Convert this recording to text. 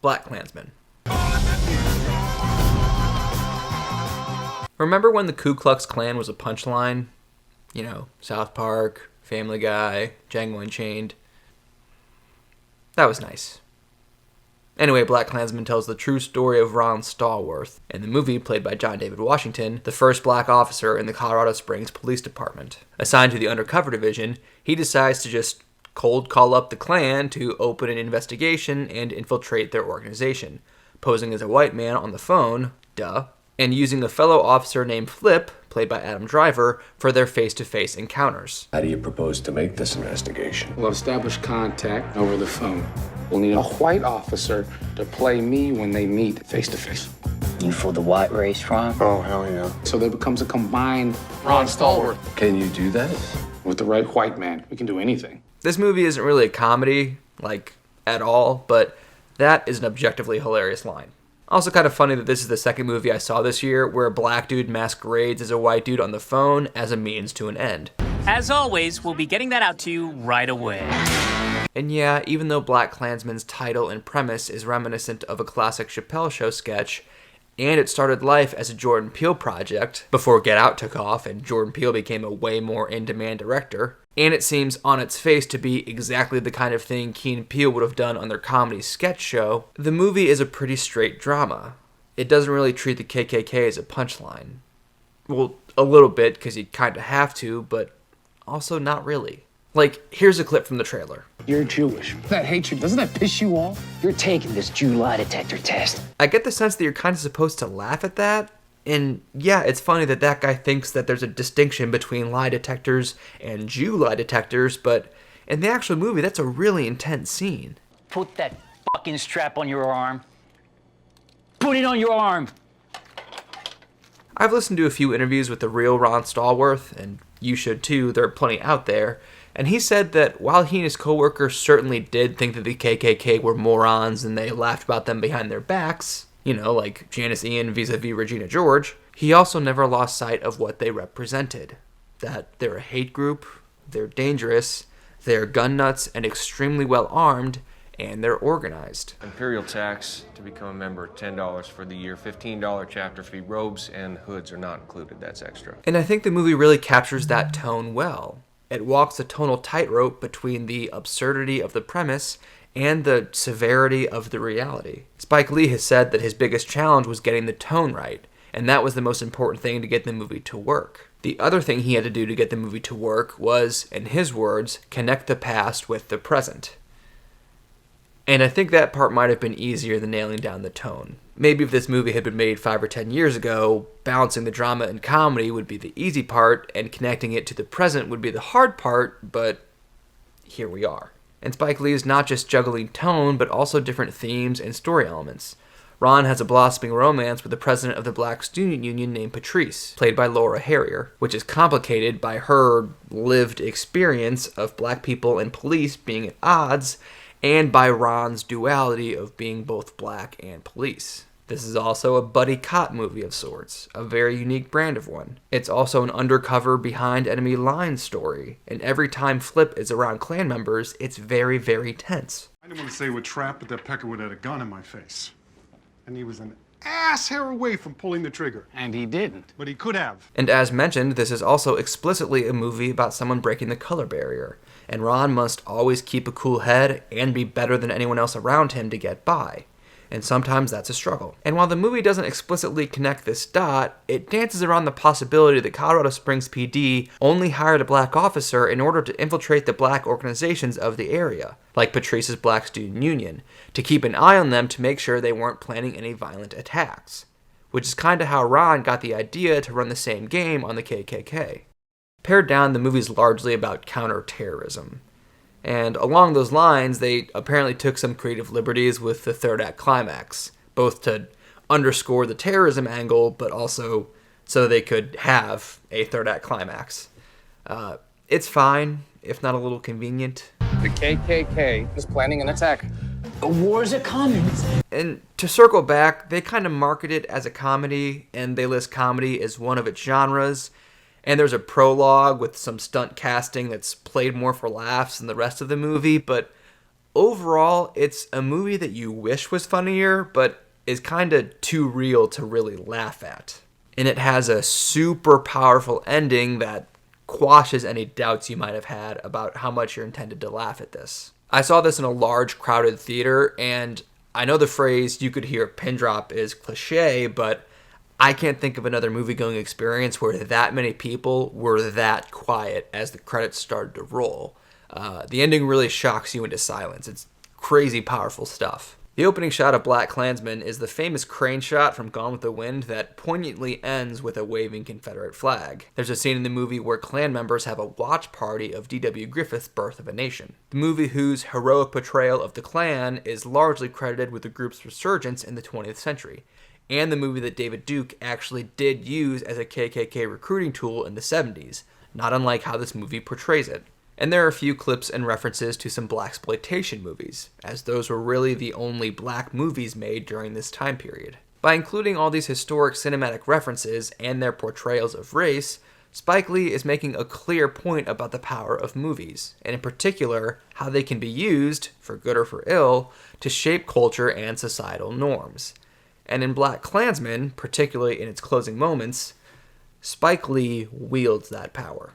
BlackKklansman. Remember when the Ku Klux Klan was a punchline? You know, South Park, Family Guy, Django Unchained. That was nice. Anyway, BlackKklansman tells the true story of Ron Stallworth, in the movie played by John David Washington, the first black officer in the Colorado Springs Police Department. Assigned to the undercover division, he decides to just cold call up the Klan to open an investigation and infiltrate their organization, posing as a white man on the phone, and using a fellow officer named Flip, played by Adam Driver, for their face-to-face encounters. How do you propose to make this investigation? We'll establish contact over the phone. We'll need a white officer to play me when they meet face-to-face. You for the white race, Ron? Oh, hell yeah. So there becomes a combined Ron Stallworth. Can you do that? With the right white man, we can do anything. This movie isn't really a comedy, at all, but that is an objectively hilarious line. Also kind of funny that this is the second movie I saw this year where a black dude masquerades as a white dude on the phone as a means to an end. As always, we'll be getting that out to you right away. And yeah, even though BlackKklansman's title and premise is reminiscent of a classic Chappelle Show sketch, and it started life as a Jordan Peele project before Get Out took off and Jordan Peele became a way more in-demand director, and it seems on its face to be exactly the kind of thing Key and Peele would have done on their comedy sketch show, the movie is a pretty straight drama. It doesn't really treat the KKK as a punchline. Well, a little bit, because you kind of have to, but also not really. Here's a clip from the trailer. You're Jewish. That hatred, doesn't that piss you off? You're taking this Jew lie detector test. I get the sense that you're kind of supposed to laugh at that. And yeah, it's funny that that guy thinks that there's a distinction between lie detectors and Jew lie detectors, but in the actual movie, that's a really intense scene. Put that fucking strap on your arm. Put it on your arm. I've listened to a few interviews with the real Ron Stallworth, and you should too, there are plenty out there, and he said that while he and his coworkers certainly did think that the KKK were morons and they laughed about them behind their backs, like Janice Ian vis-a-vis Regina George, he also never lost sight of what they represented. That they're a hate group, they're dangerous, they're gun nuts and extremely well armed, and they're organized. Imperial tax to become a member, $10 for the year, $15 chapter fee, robes and hoods are not included, that's extra. And I think the movie really captures that tone well. It walks a tonal tightrope between the absurdity of the premise and the severity of the reality. Spike Lee has said that his biggest challenge was getting the tone right, and that was the most important thing to get the movie to work. The other thing he had to do to get the movie to work was, in his words, connect the past with the present. And I think that part might have been easier than nailing down the tone. Maybe if this movie had been made 5 or 10 years ago, balancing the drama and comedy would be the easy part, and connecting it to the present would be the hard part, but here we are. And Spike Lee is not just juggling tone, but also different themes and story elements. Ron has a blossoming romance with the president of the Black Student Union named Patrice, played by Laura Harrier, which is complicated by her lived experience of black people and police being at odds, and by Ron's duality of being both black and police. This is also a buddy cop movie of sorts, a very unique brand of one. It's also an undercover behind enemy lines story, and every time Flip is around Klan members, it's very, very tense. I didn't want to say what trap, but that pecker would have had a gun in my face. And he was an ass hair away from pulling the trigger. And he didn't. But he could have. And as mentioned, this is also explicitly a movie about someone breaking the color barrier, and Ron must always keep a cool head and be better than anyone else around him to get by. And sometimes that's a struggle. And while the movie doesn't explicitly connect this dot, it dances around the possibility that Colorado Springs PD only hired a black officer in order to infiltrate the black organizations of the area, like Patrice's Black Student Union, to keep an eye on them to make sure they weren't planning any violent attacks. Which is kind of how Ron got the idea to run the same game on the KKK. Pared down, the movie's largely about counterterrorism. And along those lines, they apparently took some creative liberties with the third act climax, both to underscore the terrorism angle, but also so they could have a third act climax. It's fine, if not a little convenient. The KKK is planning an attack. The war's a coming. And to circle back, they kind of market it as a comedy, and they list comedy as one of its genres. And there's a prologue with some stunt casting that's played more for laughs than the rest of the movie, but overall, it's a movie that you wish was funnier, but is kind of too real to really laugh at. And it has a super powerful ending that quashes any doubts you might have had about how much you're intended to laugh at this. I saw this in a large, crowded theater, and I know the phrase "you could hear a pin drop" is cliche, but I can't think of another movie-going experience where that many people were that quiet as the credits started to roll. The ending really shocks you into silence. It's crazy powerful stuff. The opening shot of BlackKklansman is the famous crane shot from Gone with the Wind that poignantly ends with a waving Confederate flag. There's a scene in the movie where Klan members have a watch party of D.W. Griffith's Birth of a Nation, the movie whose heroic portrayal of the Klan is largely credited with the group's resurgence in the 20th century, and the movie that David Duke actually did use as a KKK recruiting tool in the 70s, not unlike how this movie portrays it. And there are a few clips and references to some blaxploitation movies, as those were really the only black movies made during this time period. By including all these historic cinematic references and their portrayals of race, Spike Lee is making a clear point about the power of movies, and in particular, how they can be used, for good or for ill, to shape culture and societal norms. And in BlackKklansman, particularly in its closing moments, Spike Lee wields that power.